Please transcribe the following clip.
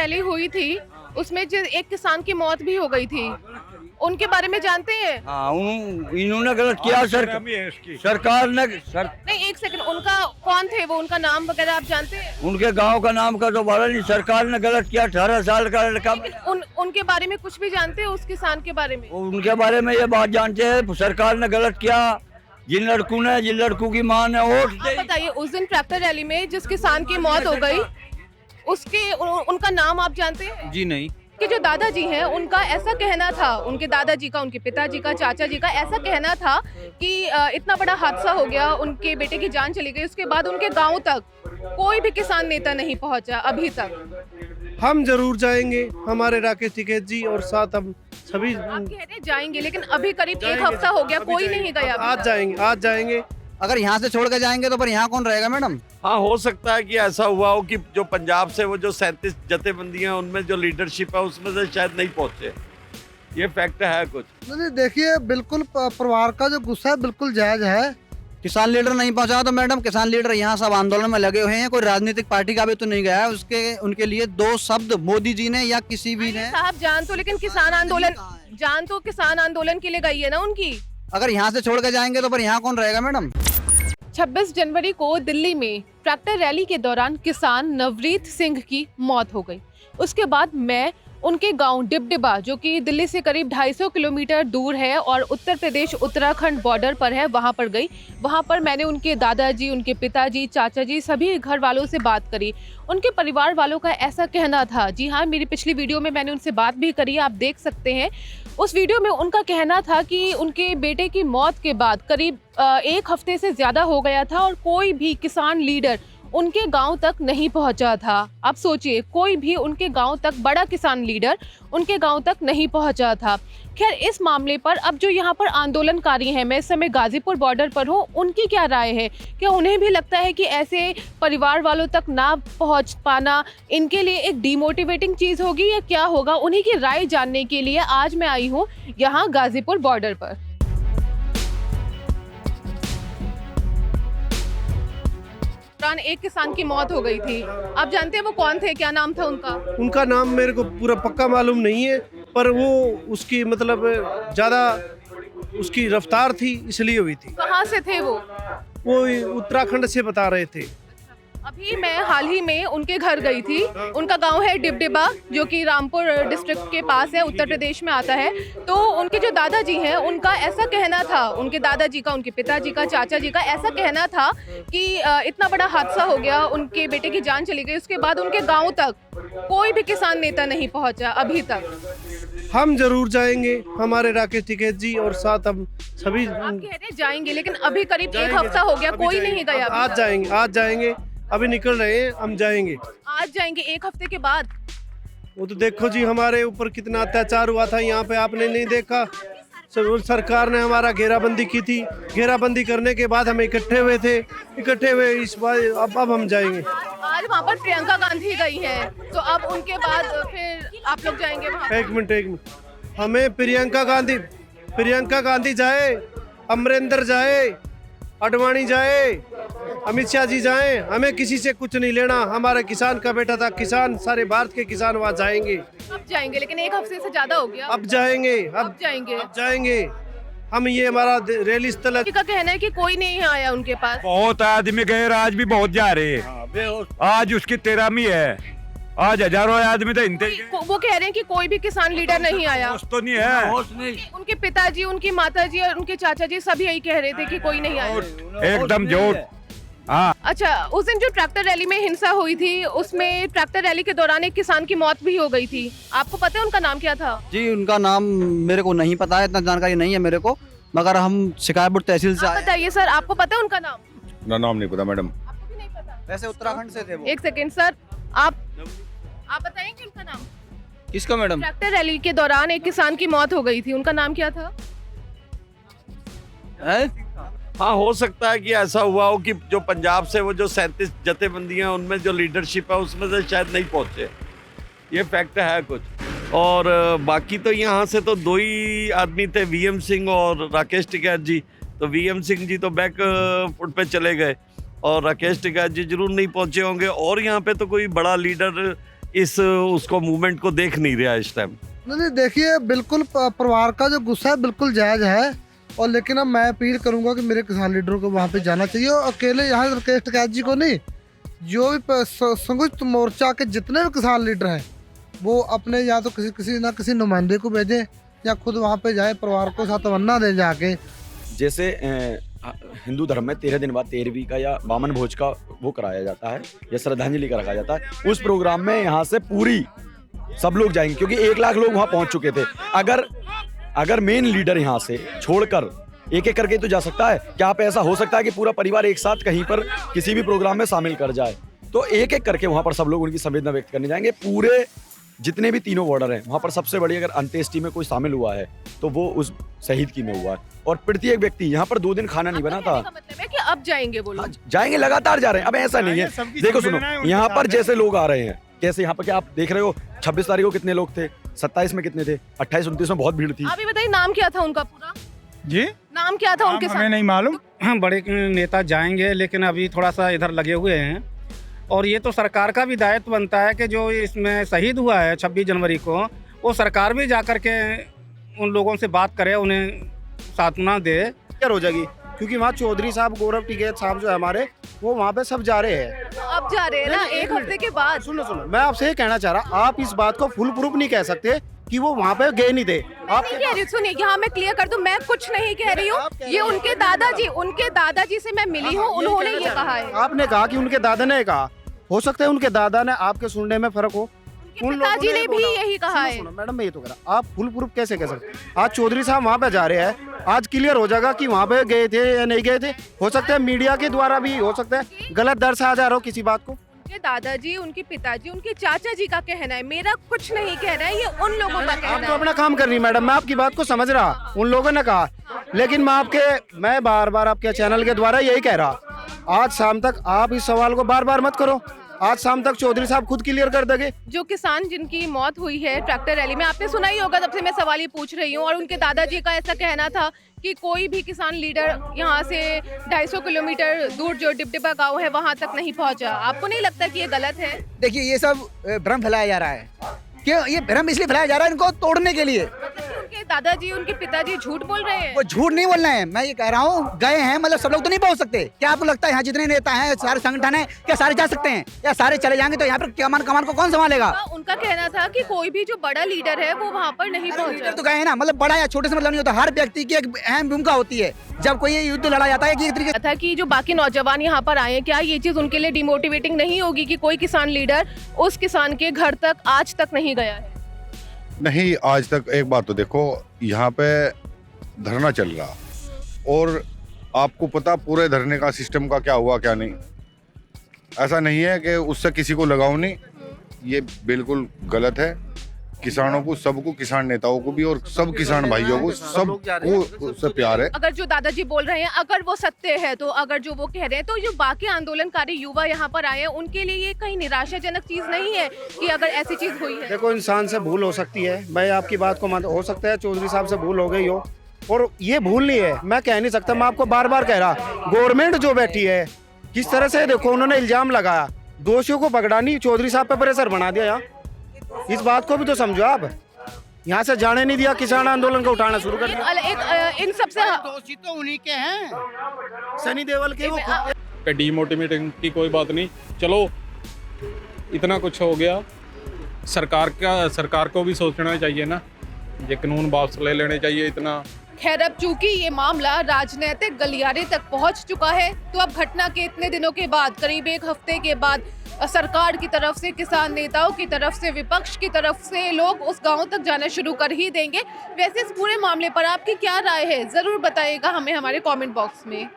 Rally हुई थी उसमें जो एक किसान की मौत भी हो गई थी, उनके बारे में जानते हैं? हाँ, इन्होंने गलत किया सरकार ने नहीं, एक सेकंड, उनका कौन थे वो, उनका नाम वगैरह आप जानते हैं? उनके गांव का नाम का तो बोला नहीं, सरकार ने गलत किया। 18 साल का लड़का, लेकिन उनके बारे में कुछ भी जानते हैं, उस किसान के बारे में? उनके बारे में ये बात जानते हैं, सरकार ने गलत किया। जिन लड़कों की मां ने वोट आप बताइए, उस दिन ट्रैक्टर रैली में जिस किसान की मौत हो गई उनका नाम आप जानते हैं? जी नहीं। कि जो दादाजी हैं उनका ऐसा कहना था, उनके दादाजी का, उनके पिताजी का, चाचा जी का ऐसा कहना था कि इतना बड़ा हादसा हो गया, उनके बेटे की जान चली गई, उसके बाद उनके गांव तक कोई भी किसान नेता नहीं पहुंचा अभी तक। हम जरूर जाएंगे, हमारे राकेश टिकैत जी और साथ हम सभी। आप कह रहे हैं जाएंगे, लेकिन अभी करीब एक हफ्ता हो गया, कोई नहीं गया। आज जाएंगे। अगर यहाँ से छोड़ के जाएंगे तो पर यहाँ कौन रहेगा मैडम? हाँ, हो सकता है कि ऐसा हुआ हो कि जो पंजाब से वो जो 37 जथेबंदियां, उनमें जो लीडरशिप है उसमें से शायद नहीं पहुंचे। ये फैक्ट है कुछ नहीं। देखिए, बिल्कुल परिवार का जो गुस्सा है बिल्कुल जायज है। किसान लीडर नहीं पहुंचा तो मैडम किसान लीडर यहाँ सब आंदोलन में लगे हुए हैं, कोई राजनीतिक पार्टी का भी तो नहीं गया है। उनके लिए 2 शब्द मोदी जी ने या किसी भी ने साहब जान तो, लेकिन किसान आंदोलन के लिए गई है ना उनकी। अगर यहाँ से छोड़ के जाएंगे तो पर यहाँ कौन रहेगा मैडम? 26 जनवरी को दिल्ली में ट्रैक्टर रैली के दौरान किसान नवरीत सिंह की मौत हो गई। उसके बाद मैं उनके गांव डिबडिबा, जो कि दिल्ली से करीब 250 किलोमीटर दूर है और उत्तर प्रदेश उत्तराखंड बॉर्डर पर है, वहां पर गई। वहां पर मैंने उनके दादाजी, उनके पिताजी, चाचा जी, सभी घर वालों से बात करी। उनके परिवार वालों का ऐसा कहना था, जी हाँ, मेरी पिछली वीडियो में मैंने उनसे बात भी करी, आप देख सकते हैं। उस वीडियो में उनका कहना था कि उनके बेटे की मौत के बाद करीब 1 हफ्ते से ज़्यादा हो गया था और कोई भी किसान लीडर उनके गांव तक नहीं पहुंचा था। आप सोचिए, कोई भी उनके गांव तक, बड़ा किसान लीडर उनके गांव तक नहीं पहुंचा था। खैर, इस मामले पर अब जो यहाँ पर आंदोलनकारी हैं, मैं इस समय गाजीपुर बॉर्डर पर हूँ, उनकी क्या राय है? क्या उन्हें भी लगता है कि ऐसे परिवार वालों तक ना पहुँच पाना इनके लिए एक डिमोटिवेटिंग चीज़ होगी या क्या होगा? उन्हीं की राय जानने के लिए आज मैं आई हूँ यहाँ गाजीपुर बॉर्डर पर। एक किसान की मौत हो गई थी, आप जानते हैं वो कौन थे, क्या नाम था उनका? उनका नाम मेरे को पूरा पक्का मालूम नहीं है, पर वो उसकी मतलब ज्यादा उसकी रफ्तार थी इसलिए हुई थी। कहाँ से थे वो? उत्तराखंड से बता रहे थे। अभी मैं हाल ही में उनके घर गई थी। उनका गांव है डिबडिबा, जो कि रामपुर डिस्ट्रिक्ट के पास है, उत्तर प्रदेश में आता है। तो उनके जो दादाजी हैं, उनका ऐसा कहना था, उनके दादाजी का, उनके पिताजी का, चाचा जी का ऐसा कहना था कि इतना बड़ा हादसा हो गया, उनके बेटे की जान चली गई, उसके बाद उनके गाँव तक कोई भी किसान नेता नहीं पहुँचा अभी तक। हम जरूर जाएंगे, हमारे राकेश टिकैत जी और साथ हम सभी। आप कह रहे हैं जाएंगे, लेकिन अभी करीब 1 हफ्ता हो गया, कोई नहीं गया। आज जाएंगे, अभी निकल रहे हैं, हम जाएंगे। आज जाएंगे 1 हफ्ते के बाद? वो तो देखो जी, हमारे ऊपर कितना अत्याचार हुआ था यहाँ पे, आपने नहीं देखा? सरकार ने हमारा घेराबंदी की थी, घेराबंदी करने के बाद हम इकट्ठे हुए इस बार। अब हम जाएंगे। आज वहाँ पर प्रियंका गांधी गई है, तो अब उनके बाद फिर आप लोग जाएंगे वहाँ? एक मिनट, हमें प्रियंका गांधी जाए, अमरिंदर जाए, अडवाणी जाए, अमित शाह जी जाए, हमें किसी से कुछ नहीं लेना। हमारा किसान का बेटा था, किसान, सारे भारत के किसान वहाँ जाएंगे। अब जाएंगे, लेकिन 1 हफ्ते से ज्यादा हो गया। अब जाएंगे। हम, ये हमारा रैली स्थल है। का कहना है कि कोई नहीं आया उनके पास। बहुत आदमी गए, आज भी बहुत जा रहे हैं। आज उसकी 13वीं है, आज हजारों आदमी तो वो कह रहे हैं कि कोई भी किसान लीडर नहीं आया। तो नहीं है, उनके पिताजी, उनकी माताजी और उनके चाचा जी सभी यही कह रहे थे कि कोई नहीं आया। एकदम झूठ। हाँ। अच्छा, उस दिन जो ट्रैक्टर रैली में हिंसा हुई थी, उसमें ट्रैक्टर रैली के दौरान एक किसान की मौत भी हो गई थी, आपको पता है उनका नाम क्या था? जी, उनका नाम मेरे को नहीं पता है, इतना जानकारी नहीं है मेरे को, मगर हम शिकायतपुर तहसील से आए। बताइए सर, आपको पता है उनका नाम? ना, नाम नहीं पता मैडम। आपको भी नहीं पता? वैसे उत्तराखंड से थे वो। एक सेकेंड सर, आप बताएंगे उनका नाम? किसका मैडम? ट्रैक्टर रैली के दौरान एक किसान की मौत हो गई थी, उनका नाम क्या था? हाँ, हो सकता है कि ऐसा हुआ हो कि जो पंजाब से वो जो 37 जथेबंदियां, उनमें जो लीडरशिप है उसमें से शायद नहीं पहुंचे। ये फैक्ट है कुछ। और बाकी तो यहाँ से तो 2 ही आदमी थे, वीएम सिंह और राकेश टिकैत जी। तो वीएम सिंह जी तो बैक फुट पे चले गए और राकेश टिकैत जी जरूर नहीं पहुंचे होंगे। और यहाँ पे तो कोई बड़ा लीडर इस उसको मूवमेंट को देख नहीं रहा इस टाइम। नहीं देखिए, बिल्कुल परिवार का जो गुस्सा है बिल्कुल जायज़ है, और लेकिन अब मैं अपील करूंगा कि मेरे किसान लीडरों को वहाँ पे जाना चाहिए, और अकेले यहाँ राकेश टिकैत जी को नहीं, जो भी संयुक्त मोर्चा के जितने भी किसान लीडर हैं वो अपने या तो किसी नुमाइंदे को भेजें या खुद वहाँ पे जाए, परिवार को सात्वना दें जाके। जैसे हिंदू धर्म में 13 दिन बाद 13वीं का या बामन भोज का वो कराया जाता है या श्रद्धांजलि का रखा जाता है। उस प्रोग्राम में यहाँ से पूरी सब लोग जाएंगे, क्योंकि 1 लाख लोग वहाँ पहुँच चुके थे। अगर मेन लीडर यहाँ से छोड़कर एक एक करके तो जा सकता है, क्या आप ऐसा हो सकता है कि पूरा परिवार एक साथ कहीं पर किसी भी प्रोग्राम में शामिल कर जाए? तो एक एक करके वहाँ पर सब लोग उनकी संवेदना व्यक्त करने जाएंगे। पूरे जितने भी तीनों बॉर्डर हैं वहाँ पर सबसे बड़ी अगर अंत्येष्टि में कोई शामिल हुआ है तो वो उस शहीद की में हुआ है। और प्रत्येक व्यक्ति यहाँ पर 2 दिन खाना नहीं बना था। मतलब है कि अब जाएंगे वो लोग? हाँ, जाएंगे, लगातार जा रहे हैं। अब ऐसा नहीं है, देखो सुनो, यहाँ पर जैसे लोग आ रहे हैं, कैसे यहाँ पर क्या आप देख रहे हो, 26 तारीख को कितने लोग थे, 27 में कितने थे, 28 29 में बहुत भीड़ थी। आप ये बताइए नाम क्या था उनका पूरा? जी नाम क्या था उनके साथ? हमें नहीं मालूम। बड़े नेता जाएंगे, लेकिन अभी थोड़ा सा इधर लगे हुए हैं, और ये तो सरकार का भी दायित्व बनता है कि जो इसमें शहीद हुआ है 26 जनवरी को, वो सरकार भी जा कर के उन लोगों से बात करे, उन्हें सांत्वना दे। हो जाएगी, क्योंकि वहाँ चौधरी साहब, गौरव टिकैत साहब जो है हमारे, वो वहाँ पे सब जा रहे हैं। तो अब जा रहे हैं ना, एक हफ्ते के बाद। सुनो, मैं आपसे ये कहना चाह रहा, आप इस बात को फुल प्रूफ नहीं कह सकते कि वो वहाँ पे गए नहीं थे। आप कह रही, सुनिए, यहाँ मैं क्लियर कर दूं, मैं कुछ नहीं कह रही हूँ। ये उनके दादाजी से मैं मिली हूँ, उन्होंने ये कहा है। आपने कहा कि उनके दादा ने कहा, हो सकता है उनके दादा ने आपके सुनने में फर्क हो, उनके पिताजी ने भी यही कहा है। मैडम मैं ये तो कह रहा, आप फुल प्रूफ कैसे कह सकते? आज चौधरी साहब वहाँ पे जा रहे हैं, आज क्लियर हो जाएगा कि वहाँ पे गए थे या नहीं गए थे। हो सकता है मीडिया के द्वारा भी हो सकता है गलत दर्शाया जा रहा हो किसी बात को। उनके दादाजी, उनके पिताजी, उनके चाचा जी का कहना है, मेरा कुछ नहीं कहना है, ये उन लोगों का कहना आप तो है। अपना काम कर रही मैडम, मैं आपकी बात को समझ रहा, उन लोगों ने कहा, लेकिन मैं बार बार आपके चैनल के द्वारा यही कह रहा, आज शाम तक आप इस सवाल को बार बार मत करो, आज शाम तक चौधरी साहब खुद क्लियर कर देंगे। जो किसान जिनकी मौत हुई है ट्रैक्टर रैली में, आपने सुना ही होगा, तब से मैं सवाल ये पूछ रही हूँ। और उनके दादाजी का ऐसा कहना था कि कोई भी किसान लीडर यहाँ से 250 किलोमीटर दूर जो डिबडिबा गांव है वहाँ तक नहीं पहुँचा। आपको नहीं लगता कि ये गलत है? देखिए, ये सब भ्रम फैलाया जा रहा है। क्यों ये भ्रम इसलिए फैलाया जा रहा है? इनको तोड़ने के लिए। उनके दादाजी, उनके पिताजी झूठ बोल रहे हैं? वो झूठ नहीं बोल रहे हैं, मैं ये कह रहा हूँ, गए हैं, मतलब सब लोग तो नहीं पहुँच सकते। क्या आपको लगता है यहाँ जितने नेता हैं, सारे संगठन हैं, क्या सारे जा सकते हैं? या सारे चले जाएंगे तो यहाँ पर कमान को कौन संभालेगा? उनका कहना था कि कोई भी जो बड़ा लीडर है वो वहाँ पर नहीं पहुँचा। तो गए हैं ना, मतलब बड़ा या छोटे से मतलब नहीं होता, हर व्यक्ति की एक अहम भूमिका होती है जब कोई ये युद्ध लड़ा जाता है। कि एक तरीके था कि जो बाकी नौजवान यहाँ पर आए, क्या ये चीज उनके लिए डिमोटिवेटिंग नहीं होगी कि कोई किसान लीडर उस किसान के घर तक आज तक नहीं गया है? नहीं, आज तक एक बात तो देखो, यहाँ पे धरना चल रहा, और आपको पता पूरे धरने का सिस्टम का क्या हुआ क्या नहीं। ऐसा नहीं है कि उससे किसी को लगाव नहीं, ये बिल्कुल गलत है। किसानों को, सबको, किसान नेताओं को भी और सब किसान भाइयों को, सबको उससे प्यार है। अगर जो दादाजी बोल रहे हैं अगर वो सत्य है, तो अगर जो वो कह रहे हैं, तो जो बाकी आंदोलनकारी युवा यहाँ पर आए हैं उनके लिए ये कहीं निराशाजनक चीज नहीं है कि अगर ऐसी चीज हुई है? देखो, इंसान से भूल हो सकती है, मैं आपकी बात को मान, हो सकता है चौधरी साहब से भूल हो गई हो, और ये भूल नहीं है, मैं कह नहीं सकता, मैं आपको बार बार कह रहा, गवर्नमेंट जो बैठी है किस तरह से, देखो उन्होंने इल्जाम लगाया, दोषियों को पकड़ानी, चौधरी साहब पे प्रेशर बना दिया। यहाँ इस बात को भी तो समझो, आप यहाँ से जाने नहीं दिया, किसान आंदोलन को उठाना शुरू कर दिया। इन सबसे दोषी तो उन्हीं के हैं, सनी देओल के। वो डीमोटिवेटिंग की कोई बात नहीं, चलो इतना कुछ हो गया, सरकार को भी सोचना चाहिए ना, ये कानून वापस ले लेने चाहिए इतना। खैर, अब चूंकि ये मामला राजनीतिक गलियारे तक पहुंच चुका है, तो अब घटना के इतने दिनों के बाद, करीब एक हफ्ते के बाद, सरकार की तरफ से, किसान नेताओं की तरफ से, विपक्ष की तरफ से लोग उस गांव तक जाना शुरू कर ही देंगे। वैसे इस पूरे मामले पर आपकी क्या राय है, जरूर बताइएगा हमें हमारे कमेंट बॉक्स में।